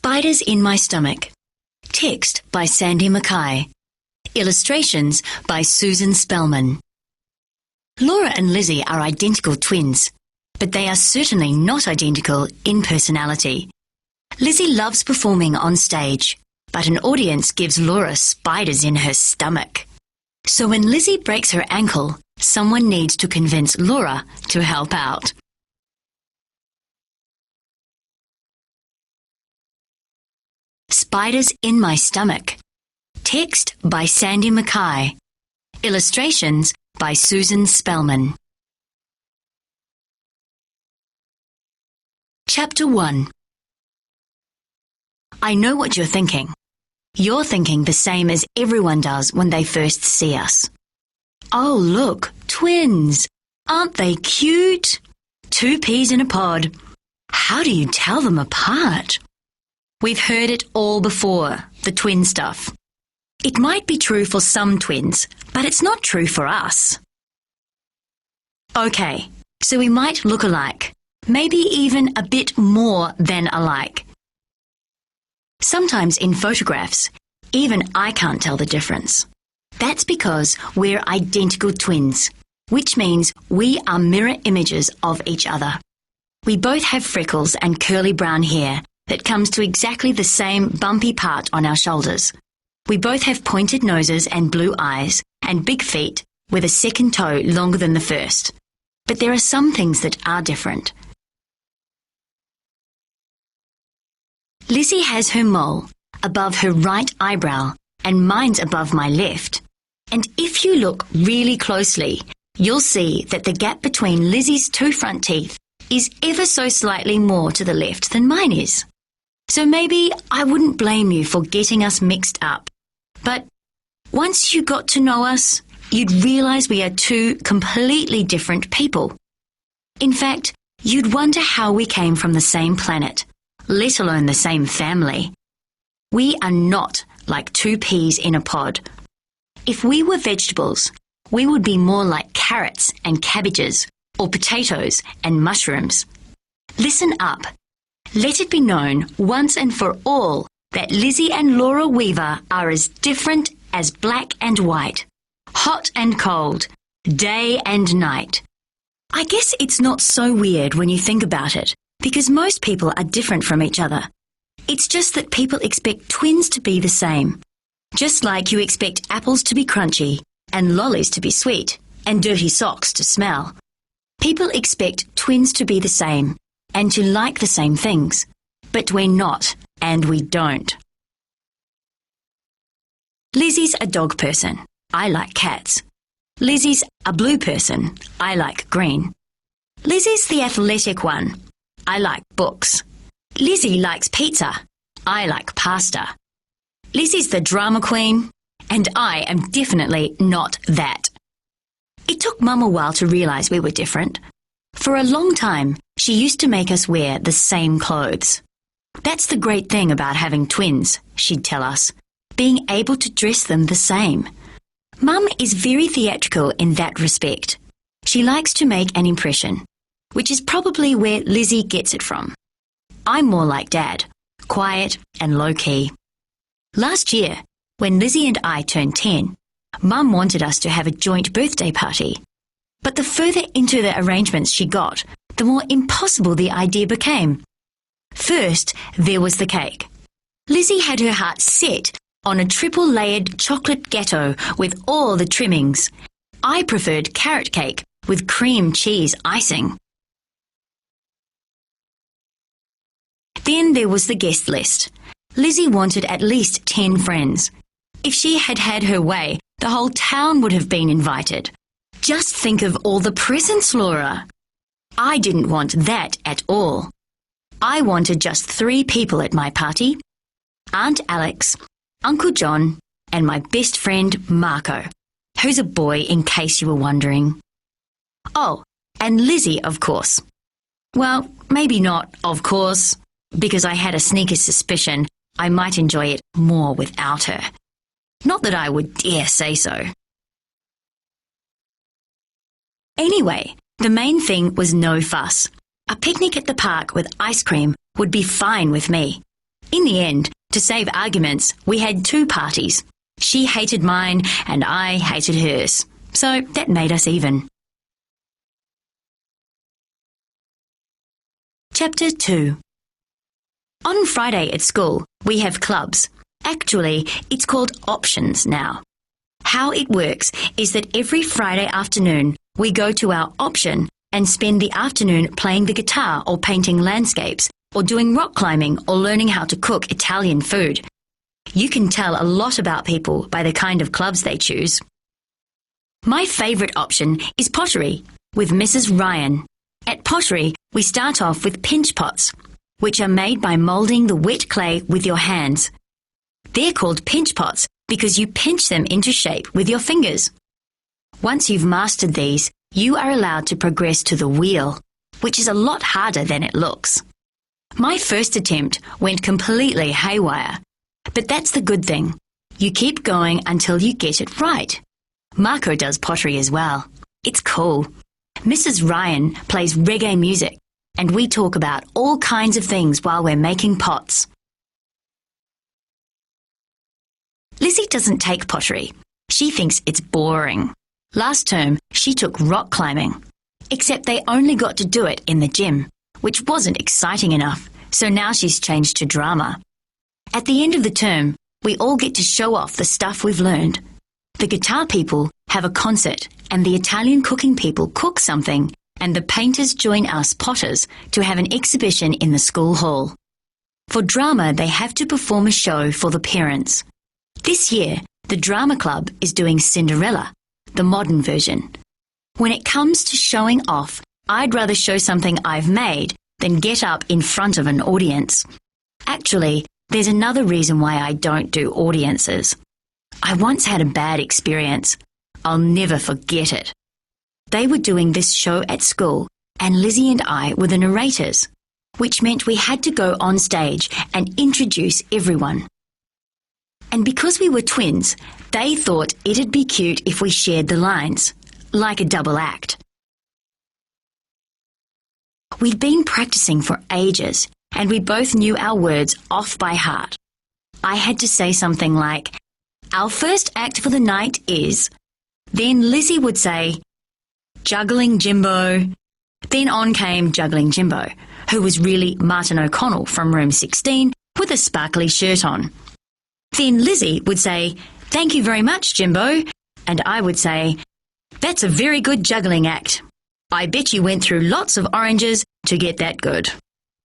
Spiders in My Stomach. Text by Sandy Mackay. Illustrations by Susan Spellman. Laura and Lizzie are identical twins, but they are certainly not identical in personality. Lizzie loves performing on stage, but an audience gives Laura spiders in her stomach. So when Lizzie breaks her ankle, someone needs to convince Laura to help out. Spiders in My Stomach. Text by Sandy Mackay. Illustrations by Susan Spellman. Chapter 1. I know what you're thinking. You're thinking the same as everyone does when they first see us. Oh, look, twins! Aren't they cute? 2 peas in a pod. How do you tell them apart? We've heard it all before, the twin stuff. It might be true for some twins, but it's not true for us. Okay, so we might look alike, maybe even a bit more than alike. Sometimes in photographs, even I can't tell the difference. That's because we're identical twins, which means we are mirror images of each other. We both have freckles and curly brown hair that comes to exactly the same bumpy part on our shoulders. We both have pointed noses and blue eyes and big feet with a second toe longer than the first. But there are some things that are different. Lizzie has her mole above her right eyebrow and mine's above my left. And if you look really closely, you'll see that the gap between Lizzie's 2 front teeth is ever so slightly more to the left than mine is. So maybe I wouldn't blame you for getting us mixed up. But once you got to know us, you'd realize we are 2 completely different people. In fact, you'd wonder how we came from the same planet, let alone the same family. We are not like 2 peas in a pod. If we were vegetables, we would be more like carrots and cabbages, or potatoes and mushrooms. Listen up. Let it be known once and for all that Lizzie and Laura Weaver are as different as black and white, hot and cold, day and night. I guess it's not so weird when you think about it, because most people are different from each other. It's just that people expect twins to be the same, just like you expect apples to be crunchy and lollies to be sweet and dirty socks to smell. People expect twins to be the same and to like the same things, but we're not, and we don't. Lizzie's a dog person. I like cats. Lizzie's a blue person. I like green. Lizzie's the athletic one. I like books. Lizzie likes pizza. I like pasta. Lizzie's the drama queen, and I am definitely not that. It took Mum a while to realise we were different. For a long time, she used to make us wear the same clothes. That's the great thing about having twins, she'd tell us, being able to dress them the same. Mum is very theatrical in that respect. She likes to make an impression, which is probably where Lizzie gets it from. I'm more like Dad, quiet and low-key. Last year, when Lizzie and I turned 10, Mum wanted us to have a joint birthday party. But the further into the arrangements she got, the more impossible the idea became. First, there was the cake. Lizzie had her heart set on a triple-layered chocolate gâteau with all the trimmings. I preferred carrot cake with cream cheese icing. Then there was the guest list. Lizzie wanted at least 10 friends. If she had had her way, the whole town would have been invited. Just think of all the presents, Laura. I didn't want that at all. I wanted just 3 people at my party. Aunt Alex, Uncle John, and my best friend Marco, who's a boy in case you were wondering. Oh, and Lizzie, of course. Well, maybe not, of course, because I had a sneaky suspicion I might enjoy it more without her. Not that I would dare say so. Anyway, the main thing was no fuss. A picnic at the park with ice cream would be fine with me. In the end, to save arguments, we had two parties. She hated mine and I hated hers. So that made us even. Chapter 2. On Friday at school, we have clubs. Actually, it's called options now. How it works is that every Friday afternoon, we go to our option and spend the afternoon playing the guitar or painting landscapes or doing rock climbing or learning how to cook Italian food. You can tell a lot about people by the kind of clubs they choose. My favourite option is pottery with Mrs. Ryan. At pottery, we start off with pinch pots, which are made by moulding the wet clay with your hands. They're called pinch pots because you pinch them into shape with your fingers. Once you've mastered these, you are allowed to progress to the wheel, which is a lot harder than it looks. My first attempt went completely haywire, but that's the good thing. You keep going until you get it right. Marco does pottery as well. It's cool. Mrs. Ryan plays reggae music, and we talk about all kinds of things while we're making pots. Lizzie doesn't take pottery. She thinks it's boring. Last term, she took rock climbing, except they only got to do it in the gym, which wasn't exciting enough, so now she's changed to drama. At the end of the term, we all get to show off the stuff we've learned. The guitar people have a concert, and the Italian cooking people cook something, and the painters join us potters to have an exhibition in the school hall. For drama, they have to perform a show for the parents. This year, the drama club is doing Cinderella, the modern version. When it comes to showing off, I'd rather show something I've made than get up in front of an audience. Actually, there's another reason why I don't do audiences. I once had a bad experience. I'll never forget it. They were doing this show at school, and Lizzie and I were the narrators, which meant we had to go on stage and introduce everyone. And because we were twins, they thought it'd be cute if we shared the lines, like a double act. We'd been practicing for ages, and we both knew our words off by heart. I had to say something like, "Our first act for the night is..." Then Lizzie would say, "Juggling Jimbo." Then on came Juggling Jimbo, who was really Martin O'Connell from room 16 with a sparkly shirt on. Then Lizzie would say, "Thank you very much, Jimbo." And I would say, "That's a very good juggling act. I bet you went through lots of oranges to get that good."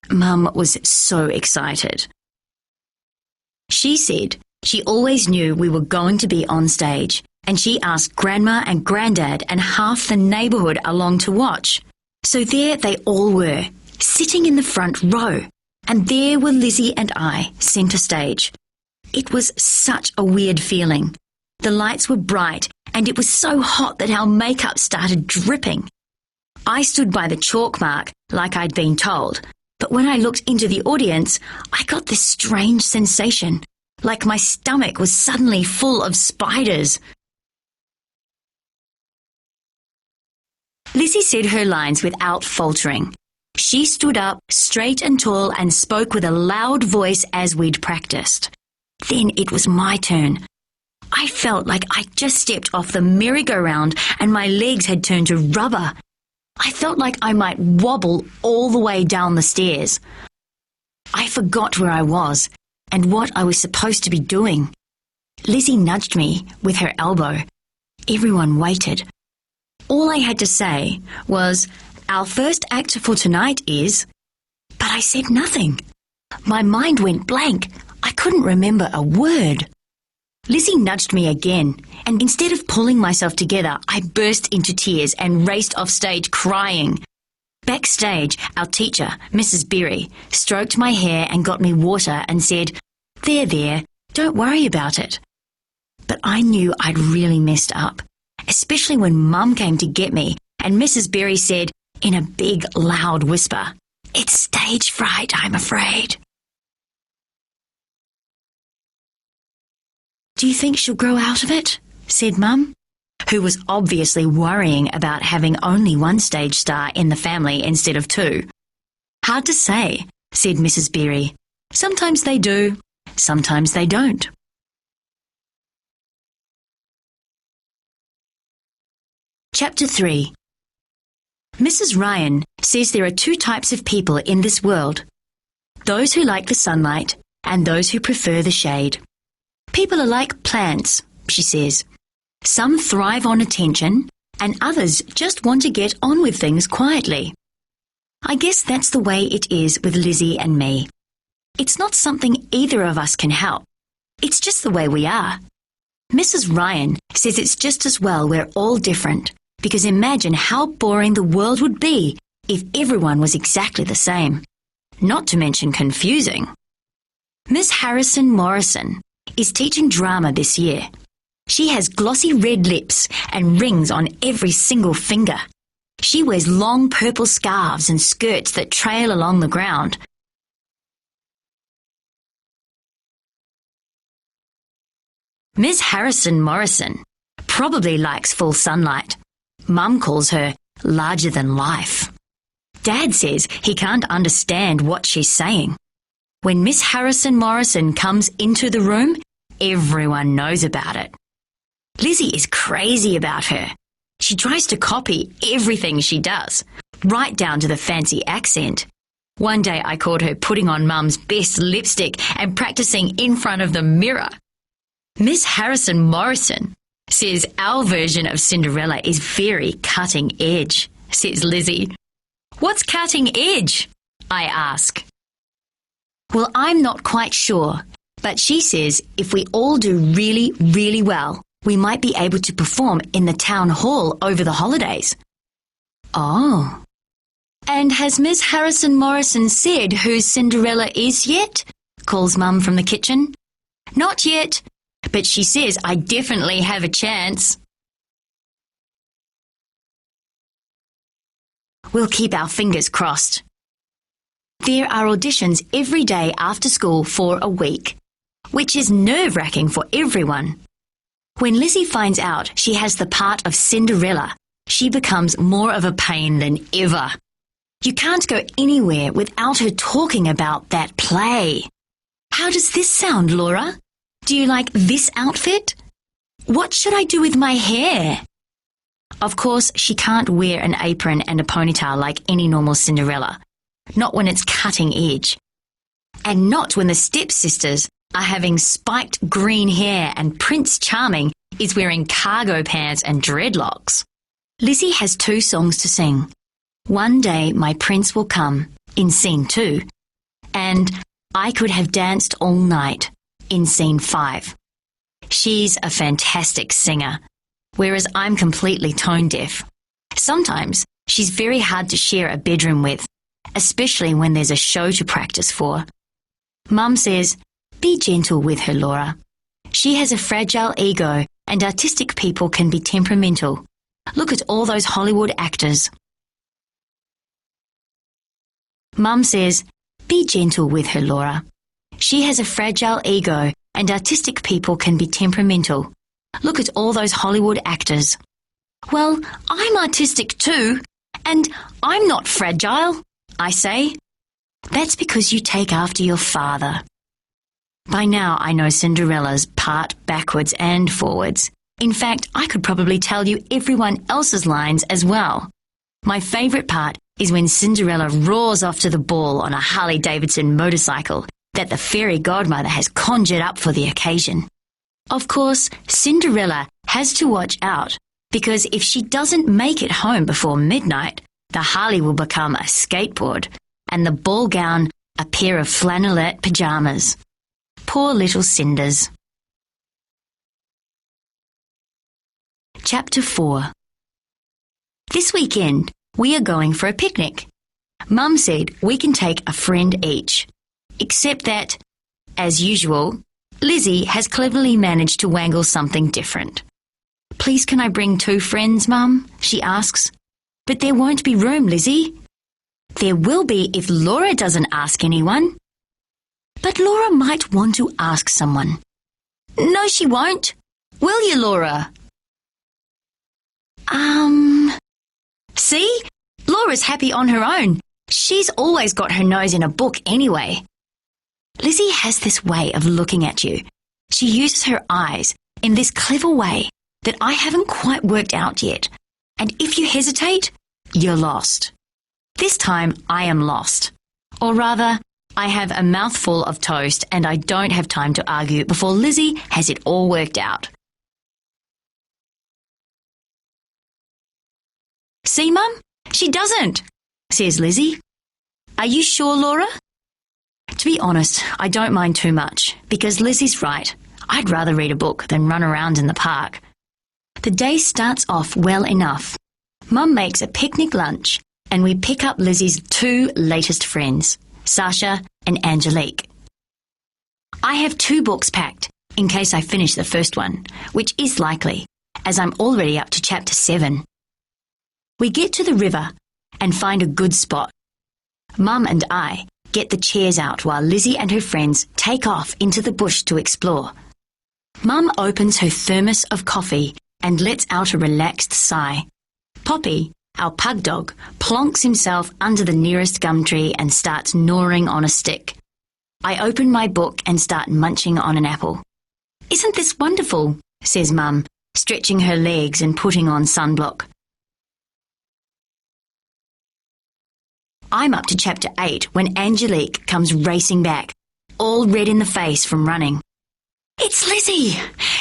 Mum was so excited. She said she always knew we were going to be on stage, and she asked Grandma and Grandad and half the neighbourhood along to watch. So there they all were, sitting in the front row, and there were Lizzie and I, centre stage. It was such a weird feeling. The lights were bright, and it was so hot that our makeup started dripping. I stood by the chalk mark like I'd been told, but when I looked into the audience, I got this strange sensation, like my stomach was suddenly full of spiders. Lizzie said her lines without faltering. She stood up straight and tall and spoke with a loud voice as we'd practiced. Then it was my turn. I felt like I'd just stepped off the merry-go-round and my legs had turned to rubber. I felt like I might wobble all the way down the stairs. I forgot where I was and what I was supposed to be doing. Lizzie nudged me with her elbow. Everyone waited. All I had to say was, "Our first act for tonight is..." But I said nothing. My mind went blank. I couldn't remember a word. Lizzie nudged me again, and instead of pulling myself together, I burst into tears and raced off stage crying. Backstage, our teacher, Mrs. Berry, stroked my hair and got me water and said, There, don't worry about it." But I knew I'd really messed up, especially when Mum came to get me, and Mrs. Berry said, in a big, loud whisper, "It's stage fright, I'm afraid." "Do you think she'll grow out of it?" said Mum, who was obviously worrying about having only one stage star in the family instead of two. "Hard to say," said Mrs. Berry. Sometimes they do, sometimes they don't. Chapter 3. Mrs. Ryan says there are two types of people in this world. Those who like the sunlight and those who prefer the shade. People are like plants, she says. Some thrive on attention and others just want to get on with things quietly. I guess that's the way it is with Lizzie and me. It's not something either of us can help. It's just the way we are. Mrs. Ryan says it's just as well we're all different, because imagine how boring the world would be if everyone was exactly the same. Not to mention confusing. Miss Harrison Morrison is teaching drama this year. She has glossy red lips and rings on every single finger. She wears long purple scarves and skirts that trail along the ground. Miss Harrison Morrison probably likes full sunlight. Mum calls her larger than life. Dad says he can't understand what she's saying. When Miss Harrison Morrison comes into the room, everyone knows about it. Lizzie is crazy about her. She tries to copy everything she does, right down to the fancy accent. One day I caught her putting on Mum's best lipstick and practicing in front of the mirror. Miss Harrison Morrison says our version of Cinderella is very cutting edge, says Lizzie. What's cutting edge? I ask. Well, I'm not quite sure, but she says if we all do really, really well, we might be able to perform in the town hall over the holidays. Oh. And has Miss Harrison Morrison said who Cinderella is yet? Calls Mum from the kitchen. Not yet, but she says I definitely have a chance. We'll keep our fingers crossed. There are auditions every day after school for a week, which is nerve-wracking for everyone. When Lizzie finds out she has the part of Cinderella, she becomes more of a pain than ever. You can't go anywhere without her talking about that play. How does this sound, Laura? Do you like this outfit? What should I do with my hair? Of course, she can't wear an apron and a ponytail like any normal Cinderella. Not when it's cutting edge. And not when the stepsisters are having spiked green hair and Prince Charming is wearing cargo pants and dreadlocks. Lizzie has 2 songs to sing. One Day My Prince Will Come, in scene 2, and I Could Have Danced All Night, in scene 5. She's a fantastic singer, whereas I'm completely tone deaf. Sometimes she's very hard to share a bedroom with, especially when there's a show to practice for. Mum says, be gentle with her, Laura. She has a fragile ego and artistic people can be temperamental. Look at all those Hollywood actors. Mum says, be gentle with her, Laura. She has a fragile ego and artistic people can be temperamental. Look at all those Hollywood actors. Well, I'm artistic too, and I'm not fragile, I say. That's because you take after your father. By now I know Cinderella's part backwards and forwards. In fact, I could probably tell you everyone else's lines as well. My favourite part is when Cinderella roars off to the ball on a Harley-Davidson motorcycle that the fairy godmother has conjured up for the occasion. Of course, Cinderella has to watch out because if she doesn't make it home before midnight, the Harley will become a skateboard and the ball gown a pair of flannelette pyjamas. Poor little Cinders. Chapter 4. This weekend, we are going for a picnic. Mum said we can take a friend each, except that, as usual, Lizzie has cleverly managed to wangle something different. Please can I bring 2 friends, Mum? She asks. But there won't be room, Lizzie. There will be if Laura doesn't ask anyone. But Laura might want to ask someone. No, she won't. Will you, Laura? See? Laura's happy on her own. She's always got her nose in a book anyway. Lizzie has this way of looking at you. She uses her eyes in this clever way that I haven't quite worked out yet. And if you hesitate, you're lost. This time, I am lost. Or rather, I have a mouthful of toast and I don't have time to argue before Lizzie has it all worked out. See, Mum? She doesn't, says Lizzie. Are you sure, Laura? To be honest, I don't mind too much, because Lizzie's right. I'd rather read a book than run around in the park. The day starts off well enough. Mum makes a picnic lunch, and we pick up Lizzie's two latest friends, Sasha and Angelique. I have 2 books packed, in case I finish the first one, which is likely, as I'm already up to chapter 7. We get to the river and find a good spot. Mum and I get the chairs out while Lizzie and her friends take off into the bush to explore. Mum opens her thermos of coffee and lets out a relaxed sigh. Poppy, our pug dog, plonks himself under the nearest gum tree and starts gnawing on a stick. I open my book and start munching on an apple. "Isn't this wonderful?" says Mum, stretching her legs and putting on sunblock. I'm up to chapter 8 when Angelique comes racing back, all red in the face from running. "It's Lizzie,"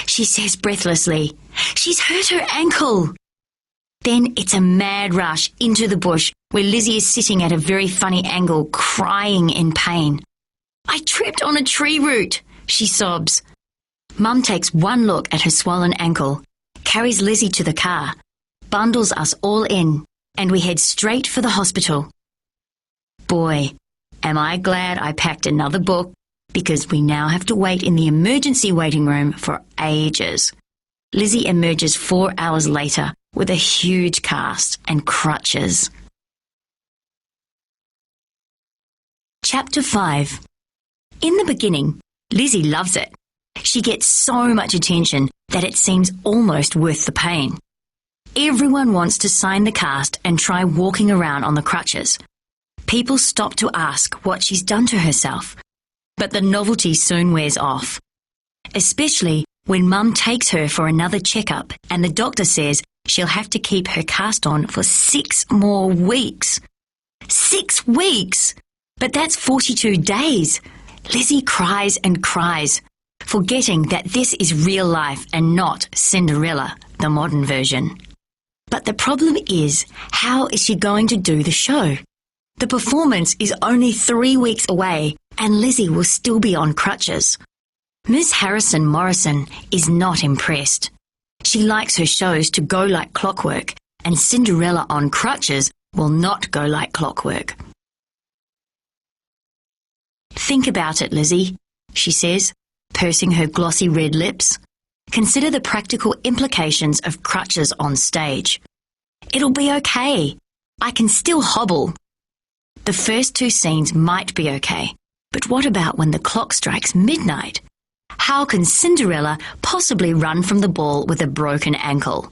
she says breathlessly. "She's hurt her ankle." Then it's a mad rush into the bush where Lizzie is sitting at a very funny angle, crying in pain. "I tripped on a tree root," she sobs. Mum takes one look at her swollen ankle, carries Lizzie to the car, bundles us all in, and we head straight for the hospital. Boy, am I glad I packed another book, because we now have to wait in the emergency waiting room for ages. Lizzie emerges 4 hours later with a huge cast and crutches. Chapter 5. In the beginning, Lizzie loves it. She gets so much attention that it seems almost worth the pain. Everyone wants to sign the cast and try walking around on the crutches. People stop to ask what she's done to herself, but the novelty soon wears off, especially when Mum takes her for another checkup and the doctor says she'll have to keep her cast on for 6 more weeks. 6 weeks! But that's 42 days. Lizzie cries and cries, forgetting that this is real life and not Cinderella, the modern version. But the problem is, how is she going to do the show? The performance is only 3 weeks away and Lizzie will still be on crutches. Miss Harrison Morrison is not impressed. She likes her shows to go like clockwork, and Cinderella on crutches will not go like clockwork. "Think about it, Lizzie," she says, pursing her glossy red lips. "Consider the practical implications of crutches on stage. It'll be okay. I can still hobble. The first 2 scenes might be okay, but what about when the clock strikes midnight? How can Cinderella possibly run from the ball with a broken ankle?"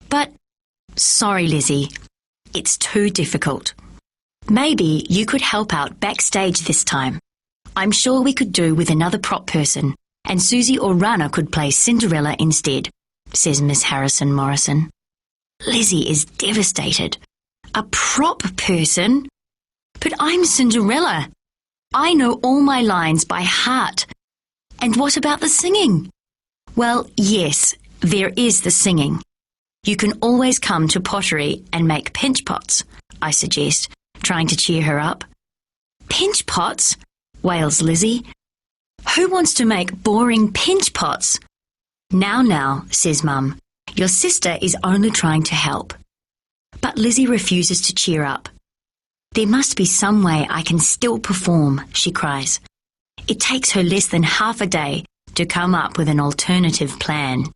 But, sorry Lizzie, it's too difficult. Maybe you could help out backstage this time. I'm sure we could do with another prop person, and Susie or Rana could play Cinderella instead, says Miss Harrison Morrison. Lizzie is devastated. A prop person? But I'm Cinderella. I know all my lines by heart. And what about the singing? Well, yes, there is the singing. You can always come to pottery and make pinch pots, I suggest, trying to cheer her up. Pinch pots? Wails Lizzie. Who wants to make boring pinch pots? Now, says Mum, your sister is only trying to help. But Lizzie refuses to cheer up. There must be some way I can still perform, she cries. It takes her less than half a day to come up with an alternative plan.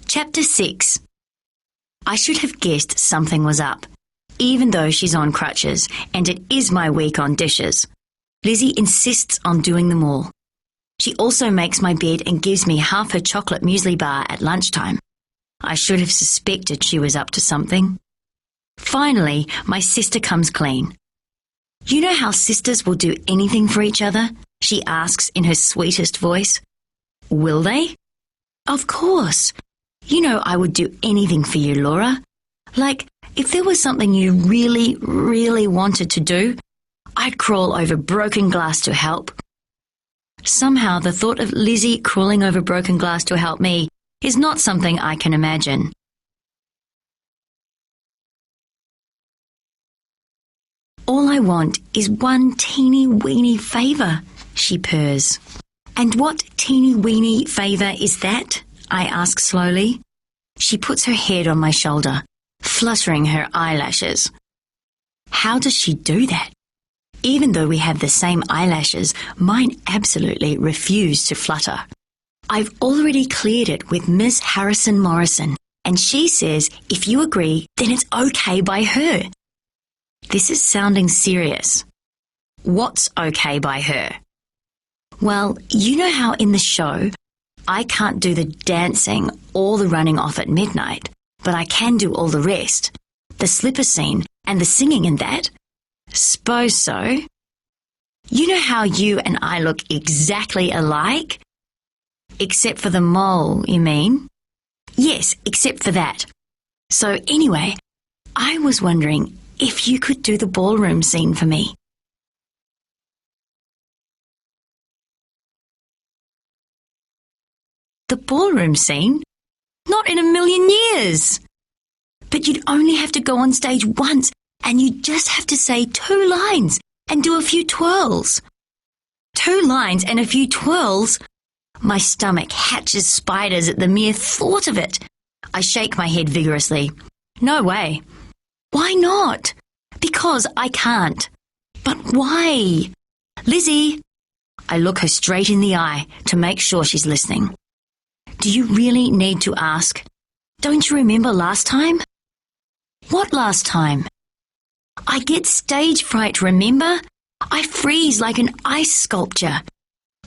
Chapter 6. I should have guessed something was up, even though she's on crutches and it is my week on dishes. Lizzie insists on doing them all. She also makes my bed and gives me half her chocolate muesli bar at lunchtime. I should have suspected she was up to something. Finally, my sister comes clean. You know how sisters will do anything for each other? She asks in her sweetest voice. Will they? Of course. You know I would do anything for you, Laura. Like, if there was something you really, really wanted to do, I'd crawl over broken glass to help. Somehow the thought of Lizzie crawling over broken glass to help me is not something I can imagine. All I want is one teeny-weeny favour, she purrs. And what teeny-weeny favour is that? I ask slowly. She puts her head on my shoulder, fluttering her eyelashes. How does she do that? Even though we have the same eyelashes, mine absolutely refuse to flutter. I've already cleared it with Miss Harrison Morrison, and she says if you agree, then it's okay by her. This is sounding serious. What's okay by her? Well, you know how in the show, I can't do the dancing or the running off at midnight, but I can do all the rest, the slipper scene and the singing and that. S'pose so. You know how you and I look exactly alike? Except for the mole, you mean? Yes, except for that. So anyway, I was wondering if you could do the ballroom scene for me. The ballroom scene? Not in a million years! But you'd only have to go on stage once, and you'd just have to say 2 lines and do a few twirls. 2 lines and a few twirls? My stomach hatches spiders at the mere thought of it. I shake my head vigorously. No way. Why not? Because I can't. But why? Lizzie! I look her straight in the eye to make sure she's listening. Do you really need to ask? Don't you remember last time? What last time? I get stage fright, remember? I freeze like an ice sculpture.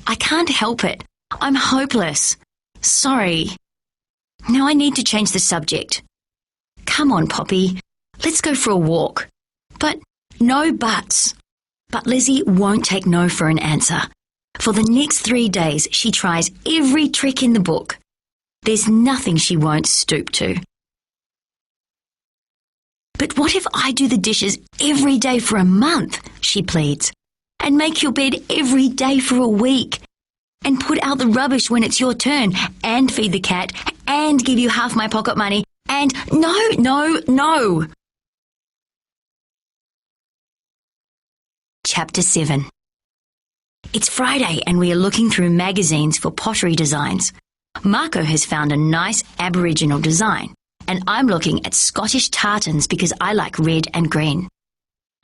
I can't help it. I'm hopeless. Sorry. Now I need to change the subject. Come on, Poppy. Let's go for a walk. But no buts. But Lizzie won't take no for an answer. For the next 3 days, she tries every trick in the book. There's nothing she won't stoop to. But what if I do the dishes every day for a month, she pleads, and make your bed every day for a week, and put out the rubbish when it's your turn, and feed the cat, and give you half my pocket money, and no. Chapter 7. It's Friday and we are looking through magazines for pottery designs. Marco has found a nice Aboriginal design, and I'm looking at Scottish tartans because I like red and green.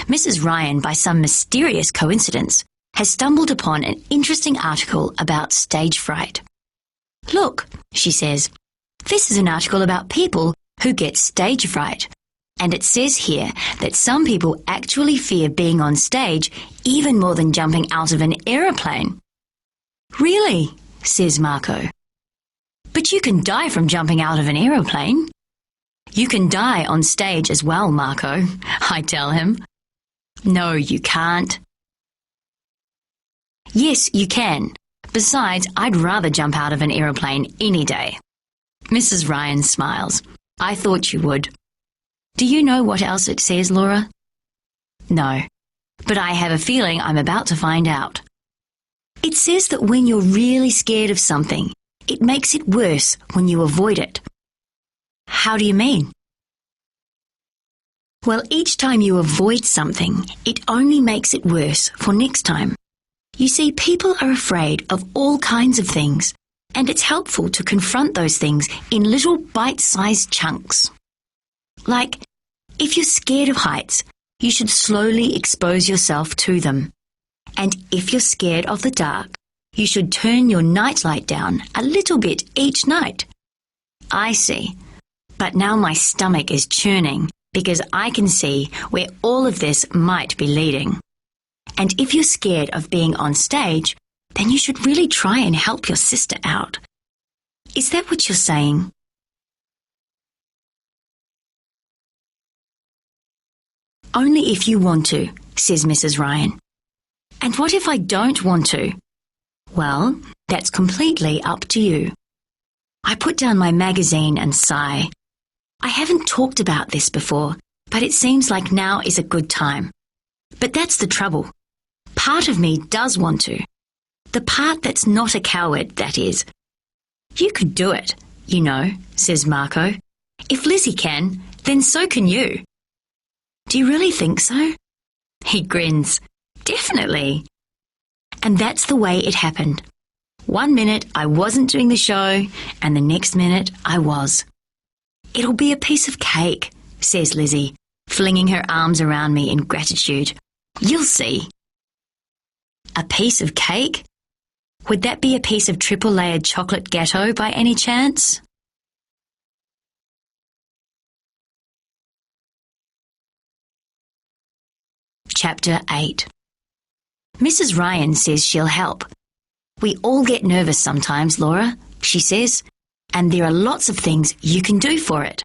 Mrs. Ryan, by some mysterious coincidence, has stumbled upon an interesting article about stage fright. Look, she says, this is an article about people who get stage fright. And it says here that some people actually fear being on stage even more than jumping out of an aeroplane. Really? Says Marco. But you can die from jumping out of an aeroplane. You can die on stage as well, Marco, I tell him. No, you can't. Yes, you can. Besides, I'd rather jump out of an aeroplane any day. Mrs. Ryan smiles. I thought you would. Do you know what else it says, Laura? No, but I have a feeling I'm about to find out. It says that when you're really scared of something, it makes it worse when you avoid it. How do you mean? Well, each time you avoid something, it only makes it worse for next time. You see, people are afraid of all kinds of things, and it's helpful to confront those things in little bite-sized chunks. Like, if you're scared of heights, you should slowly expose yourself to them. And if you're scared of the dark, you should turn your nightlight down a little bit each night. I see. But now my stomach is churning because I can see where all of this might be leading. And if you're scared of being on stage, then you should really try and help your sister out. Is that what you're saying? Only if you want to, says Mrs. Ryan. And what if I don't want to? Well, that's completely up to you. I put down my magazine and sigh. I haven't talked about this before, but it seems like now is a good time. But that's the trouble. Part of me does want to. The part that's not a coward, that is. You could do it, you know, says Marco. If Lizzie can, then so can you. Do you really think so? He grins. Definitely. And that's the way it happened. 1 minute I wasn't doing the show, and the next minute I was. It'll be a piece of cake, says Lizzie, flinging her arms around me in gratitude. You'll see. A piece of cake? Would that be a piece of triple-layered chocolate gâteau by any chance? Chapter 8. Mrs. Ryan says she'll help. We all get nervous sometimes, Laura, she says, and there are lots of things you can do for it.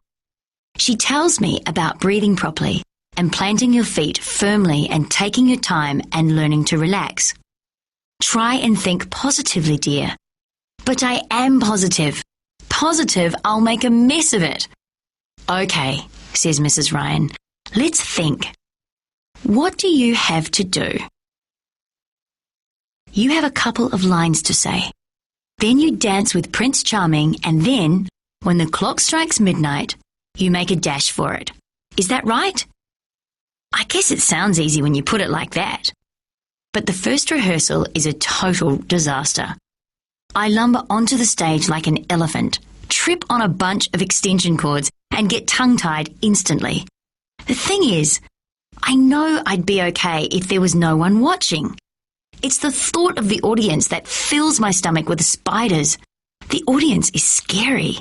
She tells me about breathing properly and planting your feet firmly and taking your time and learning to relax. Try and think positively, dear. But I am positive. Positive I'll make a mess of it. Okay, says Mrs. Ryan. Let's think. What do you have to do? You have a couple of lines to say. Then you dance with Prince Charming, and then, when the clock strikes midnight, you make a dash for it. Is that right? I guess it sounds easy when you put it like that. But the first rehearsal is a total disaster. I lumber onto the stage like an elephant, trip on a bunch of extension cords, and get tongue-tied instantly. The thing is, I know I'd be okay if there was no one watching. It's the thought of the audience that fills my stomach with spiders. The audience is scary.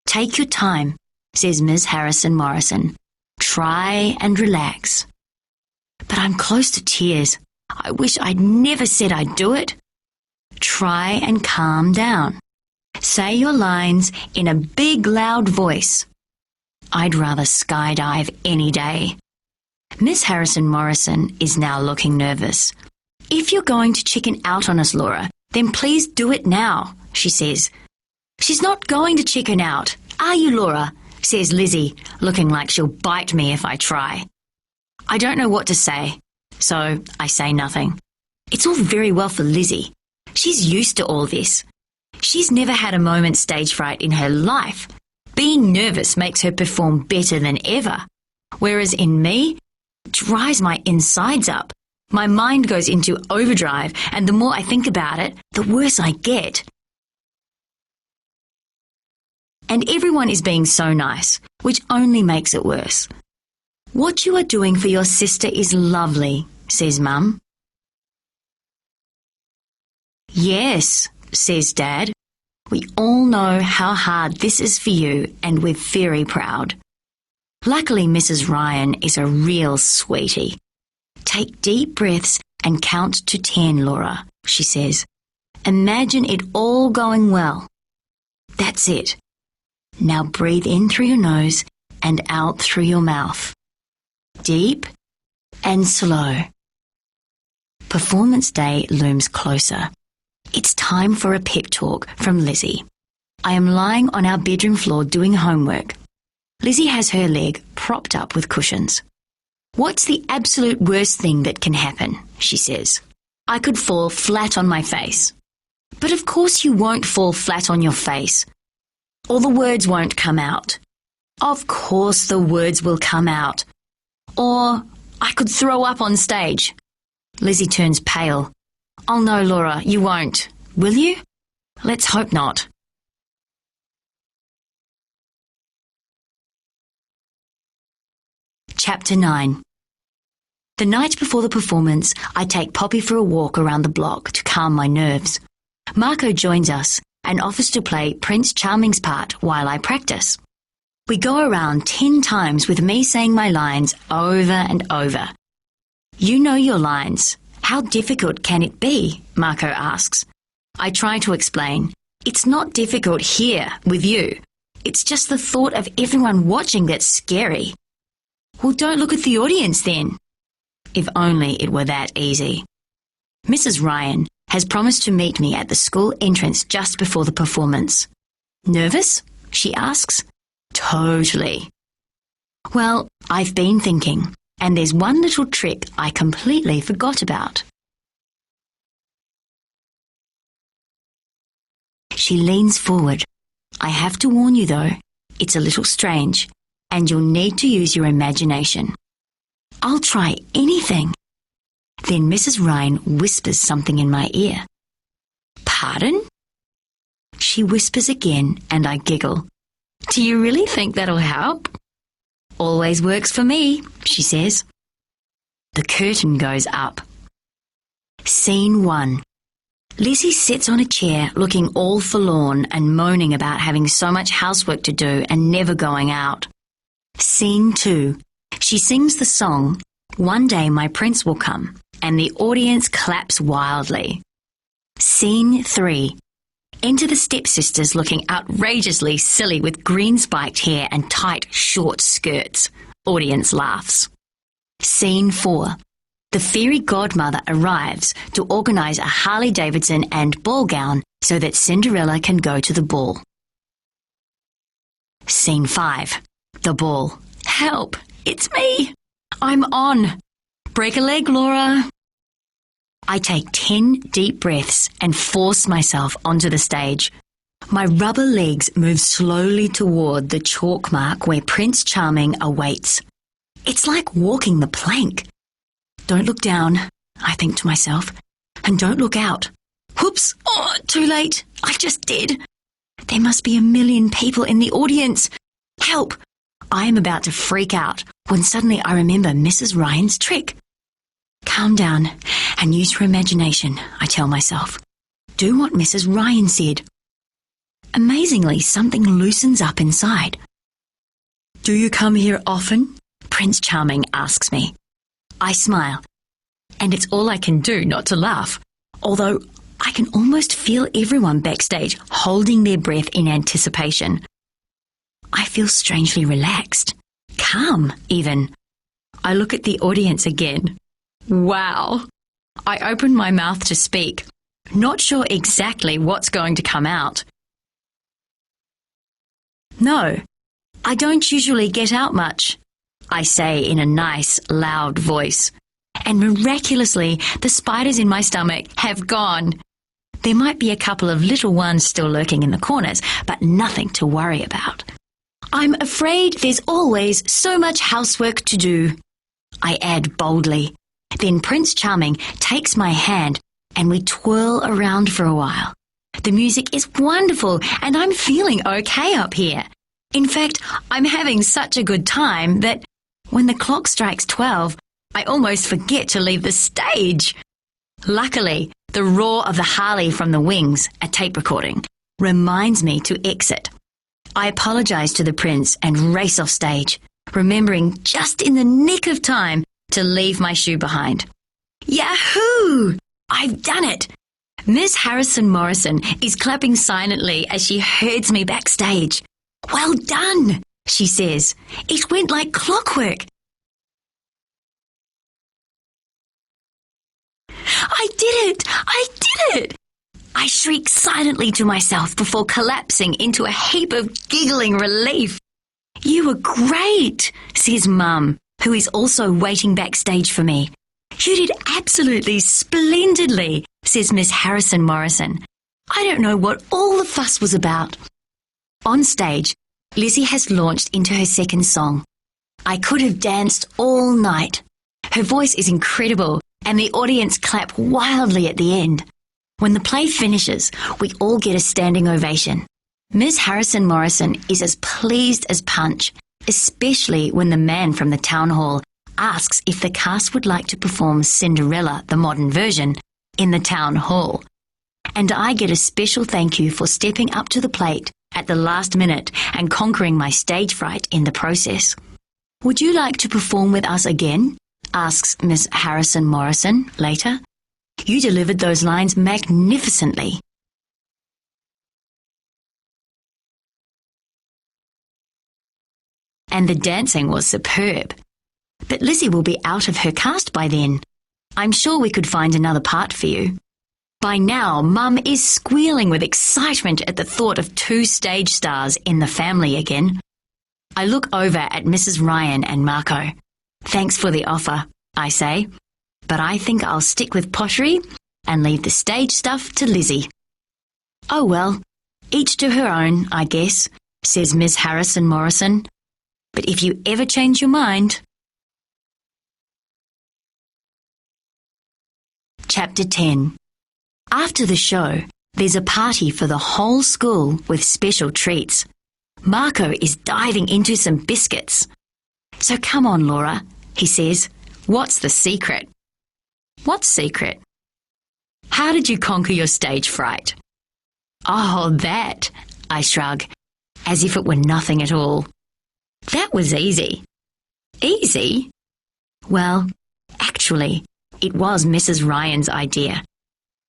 Take your time, says Ms. Harrison Morrison. Try and relax. But I'm close to tears. I wish I'd never said I'd do it. Try and calm down. Say your lines in a big, loud voice. I'd rather skydive any day. Miss Harrison Morrison is now looking nervous. If you're going to chicken out on us, Laura, then please do it now, she says. She's not going to chicken out, are you, Laura? Says Lizzie, looking like she'll bite me if I try. I don't know what to say, so I say nothing. It's all very well for Lizzie. She's used to all this. She's never had a moment's stage fright in her life. Being nervous makes her perform better than ever. Whereas in me, it dries my insides up. My mind goes into overdrive, and the more I think about it, the worse I get. And everyone is being so nice, which only makes it worse. What you are doing for your sister is lovely, says Mum. Yes, says Dad. We all know how hard this is for you, and we're very proud. Luckily, Mrs. Ryan is a real sweetie. Take deep breaths and count to 10, Laura, she says. Imagine it all going well. That's it. Now breathe in through your nose and out through your mouth. Deep and slow. Performance day looms closer. It's time for a pep talk from Lizzie. I am lying on our bedroom floor doing homework. Lizzie has her leg propped up with cushions. What's the absolute worst thing that can happen? She says. I could fall flat on my face. But of course you won't fall flat on your face. Or the words won't come out. Of course the words will come out. Or I could throw up on stage. Lizzie turns pale. Oh no, Laura, you won't. Will you? Let's hope not. Chapter 9. The night before the performance, I take Poppy for a walk around the block to calm my nerves. Marco joins us and offers to play Prince Charming's part while I practice. We go around 10 times with me saying my lines over and over. You know your lines. How difficult can it be? Marco asks. I try to explain. It's not difficult here with you. It's just the thought of everyone watching that's scary. Well, don't look at the audience then. If only it were that easy. Mrs. Ryan has promised to meet me at the school entrance just before the performance. Nervous? She asks. Totally. Well, I've been thinking, and there's one little trick I completely forgot about. She leans forward. I have to warn you though, it's a little strange, and you'll need to use your imagination. I'll try anything. Then Mrs. Ryan whispers something in my ear. Pardon? She whispers again and I giggle. Do you really think that'll help? Always works for me, she says. The curtain goes up. Scene 1. Lizzie sits on a chair looking all forlorn and moaning about having so much housework to do and never going out. Scene 2. She sings the song, One Day My Prince Will Come, and the audience claps wildly. Scene 3. Enter the stepsisters looking outrageously silly with green spiked hair and tight, short skirts. Audience laughs. Scene 4. The fairy godmother arrives to organise a Harley-Davidson and ball gown so that Cinderella can go to the ball. Scene 5. The ball. Help! It's me! I'm on! Break a leg, Laura! I take 10 deep breaths and force myself onto the stage. My rubber legs move slowly toward the chalk mark where Prince Charming awaits. It's like walking the plank. Don't look down, I think to myself, and don't look out. Whoops! Oh, too late. I just did. There must be a million people in the audience. Help! I am about to freak out when suddenly I remember Mrs. Ryan's trick. Calm down and use your imagination, I tell myself. Do what Mrs. Ryan said. Amazingly, something loosens up inside. Do you come here often? Prince Charming asks me. I smile, and it's all I can do not to laugh, although I can almost feel everyone backstage holding their breath in anticipation. I feel strangely relaxed, calm even. I look at the audience again. Wow! I open my mouth to speak, not sure exactly what's going to come out. No, I don't usually get out much, I say in a nice, loud voice. And miraculously, the spiders in my stomach have gone. There might be a couple of little ones still lurking in the corners, but nothing to worry about. I'm afraid there's always so much housework to do, I add boldly. Then Prince Charming takes my hand and we twirl around for a while. The music is wonderful and I'm feeling okay up here. In fact, I'm having such a good time that when the clock strikes 12, I almost forget to leave the stage. Luckily, the roar of the Harley from the wings, a tape recording, reminds me to exit. I apologise to the prince and race off stage, remembering just in the nick of time to leave my shoe behind. Yahoo! I've done it! Miss Harrison Morrison is clapping silently as she herds me backstage. Well done, she says. It went like clockwork. I did it! I did it! I shriek silently to myself before collapsing into a heap of giggling relief. You were great, says Mum, who is also waiting backstage for me. You did absolutely splendidly, says Miss Harrison Morrison. I don't know what all the fuss was about. On stage, Lizzie has launched into her second song. I could have danced all night. Her voice is incredible, and the audience clap wildly at the end. When the play finishes, we all get a standing ovation. Miss Harrison Morrison is as pleased as Punch, especially when the man from the town hall asks if the cast would like to perform Cinderella, the modern version, in the town hall. And I get a special thank you for stepping up to the plate at the last minute and conquering my stage fright in the process. Would you like to perform with us again? Asks Miss Harrison Morrison later. You delivered those lines magnificently. And the dancing was superb. But Lizzie will be out of her cast by then. I'm sure we could find another part for you. By now, Mum is squealing with excitement at the thought of 2 stage stars in the family again. I look over at Mrs. Ryan and Marco. Thanks for the offer, I say, but I think I'll stick with pottery and leave the stage stuff to Lizzie. Oh well, each to her own, I guess, says Miss Harrison Morrison. But if you ever change your mind... Chapter 10. After the show, there's a party for the whole school with special treats. Marco is diving into some biscuits. So come on, Laura, he says. What's the secret? What secret? How did you conquer your stage fright? Oh, that, I shrug, as if it were nothing at all. That was easy. Easy? Well, actually, it was Mrs. Ryan's idea.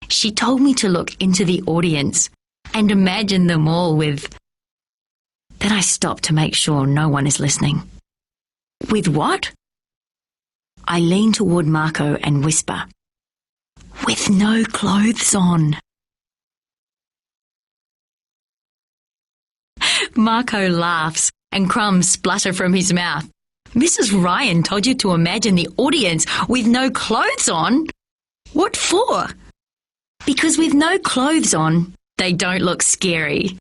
She told me to look into the audience and imagine them all with... Then I stop to make sure no one is listening. With what? I lean toward Marco and whisper, with no clothes on. Marco laughs and crumbs splutter from his mouth. Mrs. Ryan told you to imagine the audience with no clothes on? What for? Because with no clothes on, they don't look scary.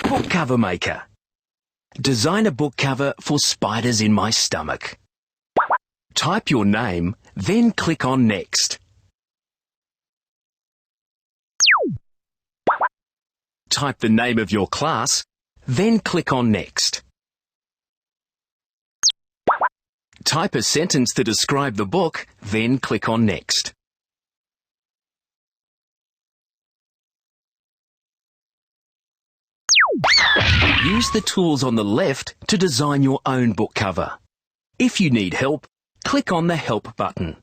Book cover maker. Design a book cover for Spiders in My Stomach. Type your name, then click on Next. Type the name of your class, then click on Next. Type a sentence to describe the book, then click on Next. Use the tools on the left to design your own book cover. If you need help, click on the Help button.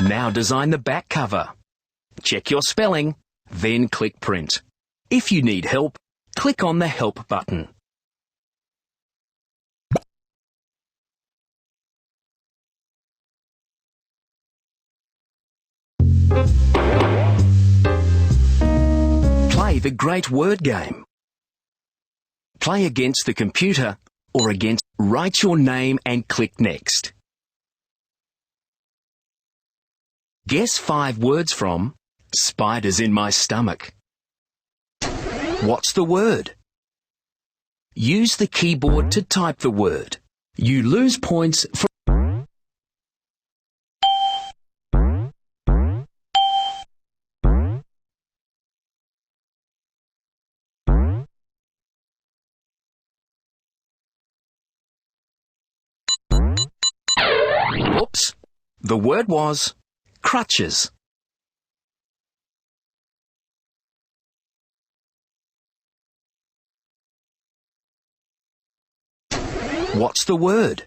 Now design the back cover. Check your spelling, then click Print. If you need help, click on the Help button. Play the great word game. Play against the computer or against... Write your name and click Next. Guess 5 words from Spiders in My Stomach. What's the word? Use the keyboard to type the word. You lose points for... Oops. The word was crutches. What's the word?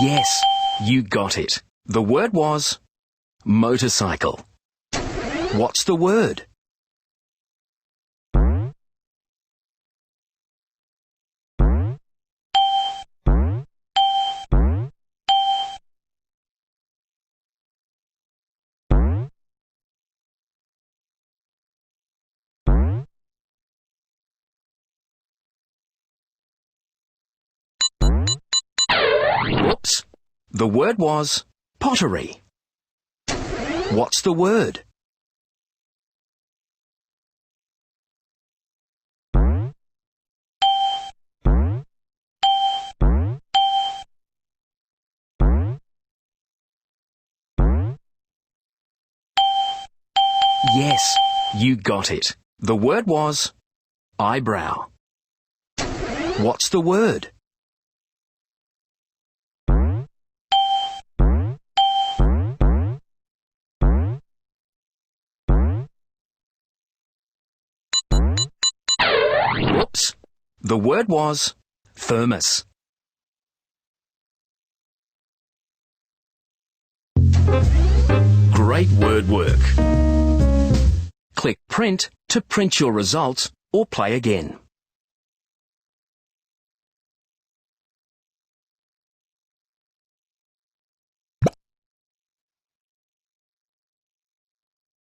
Yes, you got it. The word was motorcycle. What's the word? The word was pottery. What's the word? Yes, you got it. The word was eyebrow. What's the word? Whoops. The word was thermos. Great word work. Click Print to print your results or play again.